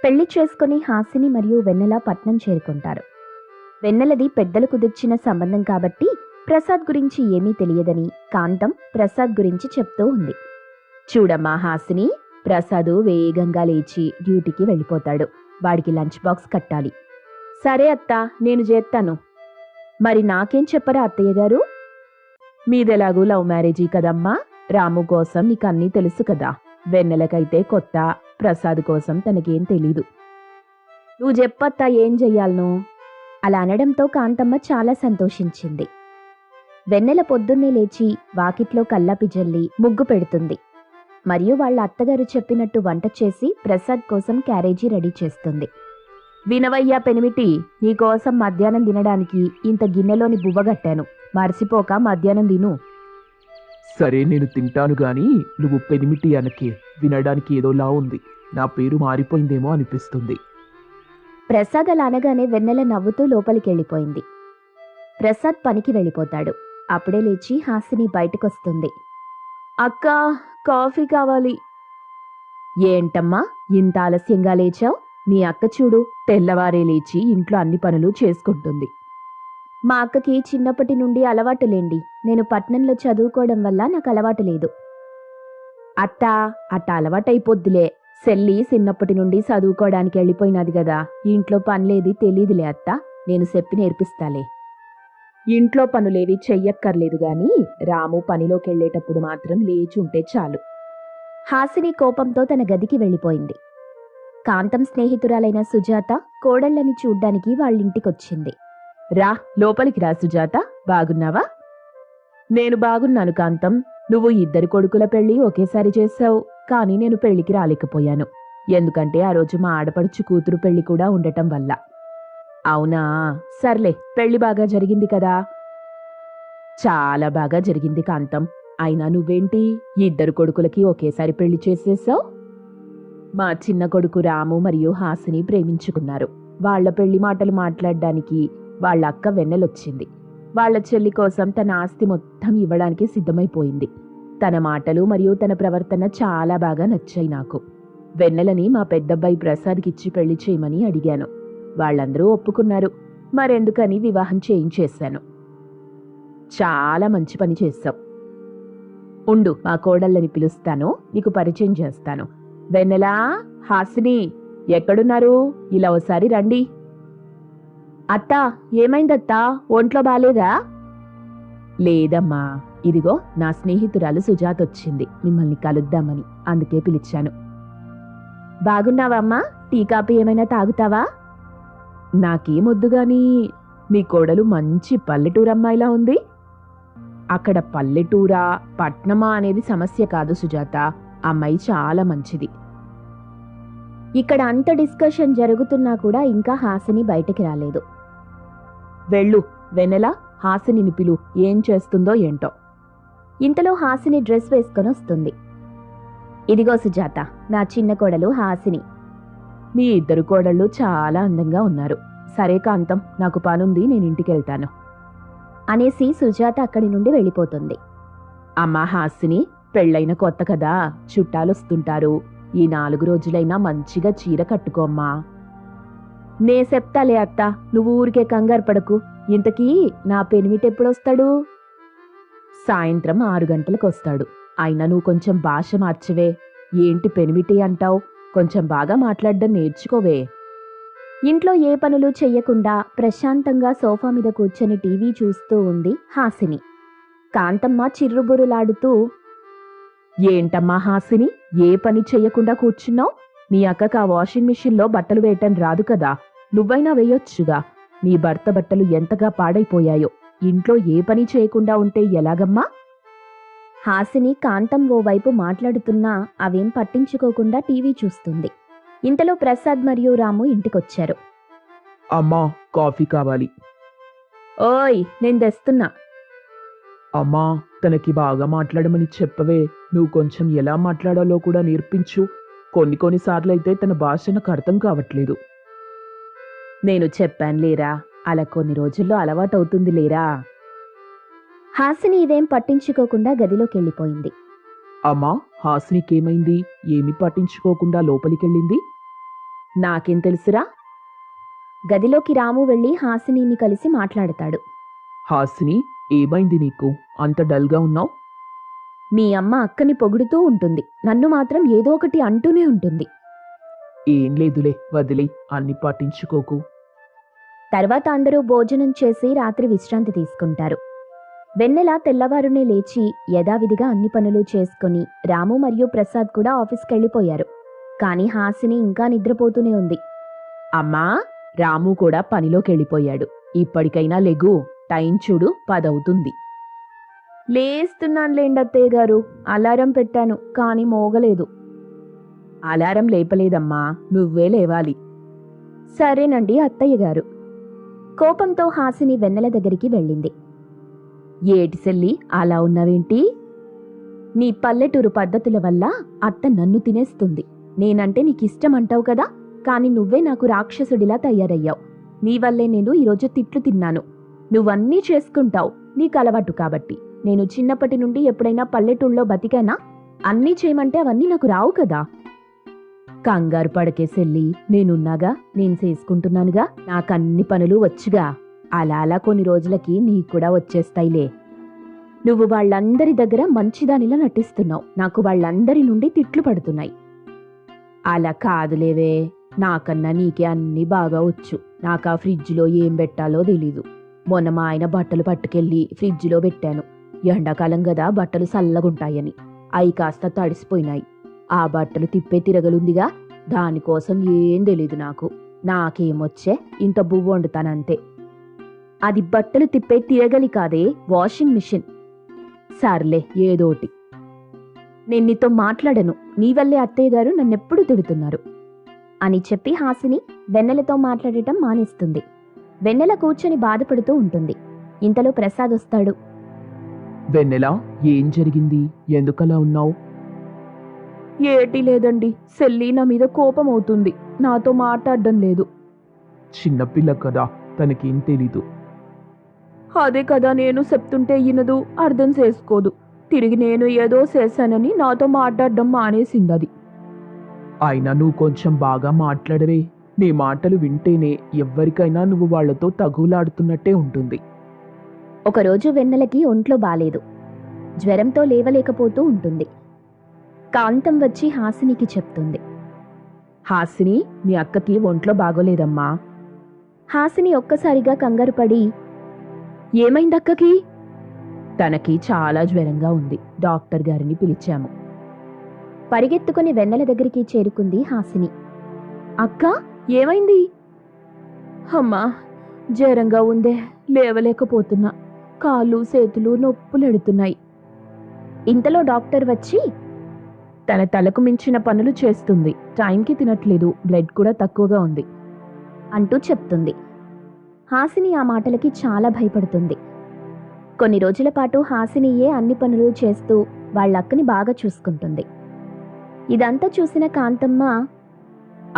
పెళ్లి చేసుకుని హాసిని మరియు వెన్నెల పట్నం చేరుకుంటారు. వెన్నెలది పెద్దలు కుదిర్చిన సంబంధం కాబట్టి ప్రసాద్ గురించి ఏమీ తెలియదని కాంతం ప్రసాద్ గురించి చెప్తూ ఉంది. చూడమ్మా హాసిని, ప్రసాద్ వేగంగా లేచి డ్యూటీకి వెళ్ళిపోతాడు. వాడికి లంచ్ బాక్స్ కట్టాలి. సరే అత్త, నేను చేస్తాను. మరి నాకేం చెప్పరా అత్తయ్య గారు? మీదెలాగూ లవ్ మ్యారేజీ కదమ్మా. రాము కోసం నీకు అన్నీ తెలుసు కదా. వెన్నెలకైతే కొత్త, ప్రసాద్ కోసం తనకేం తెలీదు. నువ్వు చెప్పత్తా ఏం చెయ్యాలను? అలా అనడంతో కాంతమ్మ చాలా సంతోషించింది. వెన్నెల పొద్దున్నే లేచి వాకిట్లో కల్లాపి జల్లి ముగ్గు పెడుతుంది. మరియు వాళ్ళ అత్తగారు చెప్పినట్టు వంట చేసి ప్రసాద్ కోసం క్యారేజీ రెడీ చేస్తుంది. వినవయ్యా పెనిమిటి, నీకోసం మధ్యాహ్నం తినడానికి ఇంత గిన్నెలోని బువ్వగట్టాను. మర్చిపోక మధ్యాహ్నం తిను. సరే, నేను తింటాను గాని నువ్వు పెనిమిటి అనకే. వినడానికి ఏదోలా ఉంది. నా పేరు మారిపోయిందేమో అనిపిస్తుంది. ప్రసాద్ అలా అనగానే వెన్నెల నవ్వుతూ లోపలికెళ్ళిపోయింది. ప్రసాద్ పనికి వెళ్ళిపోతాడు. అప్పుడే లేచి హాసిని బయటకొస్తుంది. అక్కా, కాఫీ కావాలి. ఏంటమ్మా ఇంత ఆలస్యంగా లేచావు? నీ అక్క చూడు, తెల్లవారే లేచి ఇంట్లో అన్ని పనులు చేసుకుంటుంది. మా అక్కకి చిన్నప్పటి నుండి అలవాటులేండి. నేను పట్నంలో చదువుకోవడం వల్ల నాకు అలవాటు లేదు. అత్తా, అట్ట అలవాటైపోద్దిలే. సెల్లి చిన్నప్పటి నుండి చదువుకోవడానికి వెళ్ళిపోయినది గదా. ఇంట్లో పనులేది తెలీదులే అత్తా. నేను చెప్పి నేర్పిస్తాలే. ఇంట్లో పనులేవి చెయ్యక్కర్లేదు గాని రాము పనిలోకెళ్లేటప్పుడు మాత్రం లేచుంటే చాలు. హాసిని కోపంతో తన గదికి వెళ్ళిపోయింది. కాంతం స్నేహితురాలైన సుజాత కోడళ్ళని చూడ్డానికి వాళ్ళింటికొచ్చింది. రా, లోపలికి రా సుజాత. బాగున్నావా? నేను బాగున్నాను కాంతం. నువ్వు ఇద్దరు కొడుకుల పెళ్లి ఒకేసారి చేశావు, కానీ నేను పెళ్లికి రాలేకపోయాను. ఎందుకంటే ఆ రోజు మా ఆడపడుచు కూతురు పెళ్లి కూడా ఉండటం వల్ల. అవునా? సర్లే, పెళ్లి బాగా జరిగింది కదా? చాలా బాగా జరిగింది కాంతం. అయినా నువ్వేంటి ఇద్దరు కొడుకులకి ఒకేసారి పెళ్లి చేసేసావు? మా చిన్న కొడుకు రాము మరియు హాసిని ప్రేమించుకున్నారు. వాళ్ల పెళ్లి మాటలు మాట్లాడడానికి వాళ్ళ అక్క వెన్నెలొచ్చింది. వాళ్ల చెల్లి కోసం తన ఆస్తి మొత్తం ఇవ్వడానికి సిద్ధమైపోయింది. తన మాటలు మరియు తన ప్రవర్తన చాలా బాగా నచ్చాయి నాకు. వెన్నెలని మా పెద్దబ్బాయి ప్రసాద్కిచ్చి పెళ్లి చేయమని అడిగాను. వాళ్ళందరూ ఒప్పుకున్నారు. మరెందుకని వివాహం చేయించేశాను. చాలా మంచి పని చేశావు. ఉండు, మా కోడళ్ళని పిలుస్తాను, నీకు పరిచయం చేస్తాను. వెన్నెలా, హాసిని ఎక్కడున్నారు? ఇలా ఒకసారి రండి. అత్తా, ఏమైందత్తా? ఒంట్లో బాలేదా? లేదమ్మా, ఇదిగో నా స్నేహితురాలు సుజాత వచ్చింది మిమ్మల్ని కలుద్దామని, అందుకే పిలిచాను. బాగున్నావమ్మా? టీ కాపీ ఏమైనా తాగుతావా? నాకేమొద్దు గాని మీ కోడలు మంచి పల్లెటూరమ్మాయిలా ఉంది. అక్కడ పల్లెటూరా పట్నమా అనేది సమస్య కాదు సుజాత. అమ్మాయి చాలా మంచిది. ఇక్కడ అంత డిస్కషన్ జరుగుతున్నా కూడా ఇంకా హాసిని బయటికి రాలేదు. వెళ్ళు వెన్నెల, హాసినిని పిలు, ఏం చేస్తుందో ఏంటో. ఇంతలో హాసిని డ్రెస్ వేసుకొని వస్తుంది. ఇదిగో సుజాత, నా చిన్న కోడలు హాసిని. మీ ఇద్దరు కోడళ్ళు చాలా అందంగా ఉన్నారు. సరే కాంతం, నాకు పనుంది, నేను ఇంటికెళ్తాను అనేసి సుజాత అక్కడి నుండి వెళ్ళిపోతుంది. అమ్మా హాసిని, పెళ్ళైన కొత్త కదా, చుట్టాలొస్తుంటారు. ఈ 4 రోజులైనా మంచిగా చీర కట్టుకోమ్మా. నే చెప్తాలే అత్త, నువ్వు ఊరికే కంగారు పడకు. ఇంతకీ నా పెనిమిటెప్పుడొస్తాడు? సాయంత్రం 6 గంటలకు వస్తాడు. అయినా నువ్వు కొంచెం భాష మార్చవే. ఏంటి పెనిమిటి అంటావు? కొంచెం బాగా మాట్లాడడం నేర్చుకోవే. ఇంట్లో ఏ పనులు చెయ్యకుండా ప్రశాంతంగా సోఫా మీద కూర్చొని టీవీ చూస్తూ ఉంది హాసిని. కాంతమ్మ చిర్రుబురులాడుతూ, ఏంటమ్మా హాసిని, ఏ పని చెయ్యకుండా కూర్చున్నావు? నీ అక్కకు ఆ వాషింగ్ మిషన్లో బట్టలు వేయటం రాదు కదా, నువ్వైనా వేయొచ్చుగా. నీ భర్త బట్టలు ఎంతగా పాడైపోయాయో. ఇంట్లో ఏ పని చేయకుండా ఉంటే ఎలాగమ్మా? హాసిని కాంతం ఓవైపు మాట్లాడుతున్నా అవేం పట్టించుకోకుండా టీవీ చూస్తుంది. ఇంతలో ప్రసాద్ మరియు రాము ఇంటికొచ్చారు. అమ్మా, కాఫీ కావాలి. ఓయ్, నేను తెస్తున్నా. అమ్మా, తనకి బాగా మాట్లాడమని చెప్పవే. నువ్వు కొంచెం ఎలా మాట్లాడాలో కూడా నేర్పించు. కొన్నిసార్లయితే తన భాష నాకు అర్థం కావట్లేదు. నేను చెప్పాను లేరా, అలా కొన్ని రోజుల్లో అలవాటవుతుంది లేరా. హాసిని ఇదేం పట్టించుకోకుండా గదిలోకెళ్ళిపోయింది. అమ్మా, హాసినికేమైంది? ఏమి పట్టించుకోకుండా లోపలికెళ్ళింది? నాకేం తెలుసురా? గదిలోకి రాము వెళ్ళి హాసినిని కలిసి మాట్లాడతాడు. హాసిని, ఏమైంది నీకు? అంత డల్గా ఉన్నావు? మీ అమ్మ అక్కని పొగుడుతూ ఉంటుంది, నన్ను మాత్రం ఏదో ఒకటి అంటూనే ఉంటుంది. ఏం లేదులే, వదిలే, అన్ని పట్టించుకోకు. తర్వాత అందరూ భోజనం చేసి రాత్రి విశ్రాంతి తీసుకుంటారు. వెన్నెల తెల్లవారునే లేచి యథావిధిగా అన్ని పనులు చేసుకుని రాము మరియు ప్రసాద్ కూడా ఆఫీస్కెళ్ళిపోయారు. కానీ హాసిని ఇంకా నిద్రపోతూనే ఉంది. అమ్మా, రాము కూడా పనిలోకెళ్ళిపోయాడు. ఇప్పటికైనా లెగు, టైం చూడు, 10 అవుతుంది. లేస్తున్నానులేండి అత్తయ్య గారు, అలారం పెట్టాను కానీ మోగలేదు. అలారం లేపలేదమ్మా, నువ్వే లేవాలి. సరేనండి అత్తయ్య గారు. కోపంతో హాసిని వెన్నెల దగ్గరికి వెళ్ళింది. ఏటి సెల్లి, అలా ఉన్నావేంటి? నీ పల్లెటూరు పద్ధతుల వల్ల అత్త నన్ను తినేస్తుంది. నేనంటే నీకిష్టం అంటావు కదా, కాని నువ్వే నాకు రాక్షసుడిలా తయారయ్యావు. నీ వల్లే నేను ఈరోజు తిట్లు తిన్నాను. నువ్వన్నీ చేసుకుంటావు, నీకు అలవాటు కాబట్టి. నేను చిన్నప్పటి నుండి ఎప్పుడైనా పల్లెటూళ్ళలో బతికానా? అన్నీ చేయమంటే అవన్నీ నాకు రావు కదా. కంగారు పడకే సెల్లి, నేనున్నాగా, నేను చేసుకుంటున్నానుగా, నాకన్ని పనులు వచ్చుగా. అలా అలా కొన్ని రోజులకి నీకు కూడా వచ్చేస్తాయిలే. నువ్వు వాళ్ళందరి దగ్గర మంచిదానిలా నటిస్తున్నావు, నాకు వాళ్ళందరి నుండి తిట్లు పడుతున్నాయి. అలా కాదులేవే, నాకన్నా నీకే అన్నీ బాగా వచ్చు. నాకు ఆ ఫ్రిడ్జ్లో ఏం పెట్టాలో తెలీదు. మొన్న మా ఆయన బట్టలు పట్టుకెళ్ళి ఫ్రిడ్జ్లో పెట్టాను. ఎండాకాలం కదా, బట్టలు చల్లగుంటాయని. అవి కాస్త తడిసిపోయినాయి. ఆ బట్టలు తిప్పే తిరగలుందిగా, దానికోసం ఏం తెలీదు నాకు. నాకేమొచ్చే, ఇంత బువ్వ వండుతానంతే. అది బట్టలు తిప్పే తిరగలి కాదే, వాషింగ్ మిషన్. సర్లే, ఏదోటి. నేను నీతో మాట్లాడను, నీ వల్లే అత్తయ్య గారు నన్నెప్పుడు తిడుతున్నారు అని చెప్పి హాసిని వెన్నెలతో మాట్లాడటం మానేస్తుంది. వెన్నెల కూర్చొని బాధపడుతూ ఉంటుంది. ఇంతలో ప్రసాద్ వస్తాడు. వెన్నెల, ఏం జరిగింది? ఎందుకలా ఉన్నావు? ఏటీ లేదండి, సెల్లి నా మీద కోపం అవుతుంది, నాతో మాట్లాడడం లేదు. చిన్నపిల్ల కదా, తనకేం తెలీదు. అదే కదా, నేను చెప్తుంటే వినదు, అర్థం చేసుకోదు. తిరిగి నేను ఏదో చేశానని నాతో మాట్లాడడం మానేసింది అది. అయినా నువ్వు కొంచెం బాగా మాట్లాడవే. నీ మాటలు వింటేనే ఎవ్వరికైనా నువ్వు వాళ్లతో తగులాడుతున్నట్టే ఉంటుంది. ఒకరోజు వెన్నెలకి ఒంట్లో బాలేదు. జ్వరంతో లేవలేకపోతూ ఉంటుంది. కాంతం వచ్చి హాసినికి చెప్తుంది. హాసిని, నీ అక్కకి ఒంట్లో బాగోలేదమ్మా. హాసిని ఒక్కసారిగా కంగారు పడి, ఏమైందక్కకి? తనకి చాలా జ్వరంగా ఉంది, డాక్టర్ గారిని పిలిచాము. పరిగెత్తుకుని వెన్నెల దగ్గరికి చేరుకుంది హాసిని. అక్క, ఏమైంది? అమ్మా, జ్వరంగా ఉందే, లేవలేకపోతున్నా. కాళ్ళు చేతులు నొప్పులెడుతున్నాయి. ఇంతలో డాక్టర్ వచ్చి, తన తలకు మించిన పనులు చేస్తుంది, టైంకి తినట్లేదు, బ్లడ్ కూడా తక్కువగా ఉంది అంటూ చెప్తుంది. హాసిని ఆ మాటలకి చాలా భయపడుతుంది. కొన్ని రోజుల పాటు హాసినియే అన్ని పనులు చేస్తూ వాళ్ళక్కని బాగా చూసుకుంటుంది. ఇదంతా చూసిన కాంతమ్మ,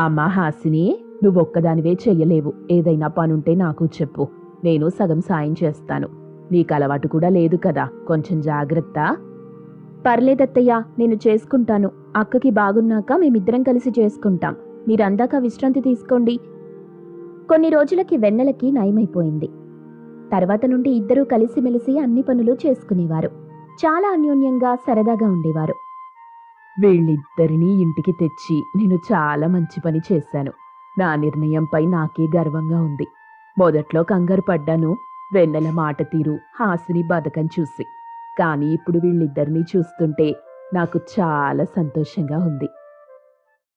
అమ్మా హాసిని, నువ్వొక్కదానివే చెయ్యలేవు. ఏదైనా పనుంటే నాకు చెప్పు, నేను సగం సాయం చేస్తాను. నీకు అలవాటు కూడా లేదు కదా, కొంచెం జాగ్రత్త. పర్లేదత్తయ్య, నేను చేసుకుంటాను. అక్కకి బాగున్నాక మేమిద్దరం కలిసి చేసుకుంటాం. మీరందాక విశ్రాంతి తీసుకోండి. కొన్ని రోజులకి వెన్నెలకి నయమైపోయింది. తర్వాత నుండి ఇద్దరూ కలిసిమెలిసి అన్ని పనులు చేసుకునేవారు. చాలా అన్యోన్యంగా సరదాగా ఉండేవారు. వీళ్ళిద్దరినీ ఇంటికి తెచ్చి నేను చాలా మంచి పని చేశాను. నా నిర్ణయంపై నాకే గర్వంగా ఉంది. మొదట్లో కంగారు పడ్డాను, వెన్నెల మాట తీరు, హాసిని బతకం చూసి. కానీ ఇప్పుడు వీళ్ళిద్దరినీ చూస్తుంటే నాకు చాలా సంతోషంగా ఉంది.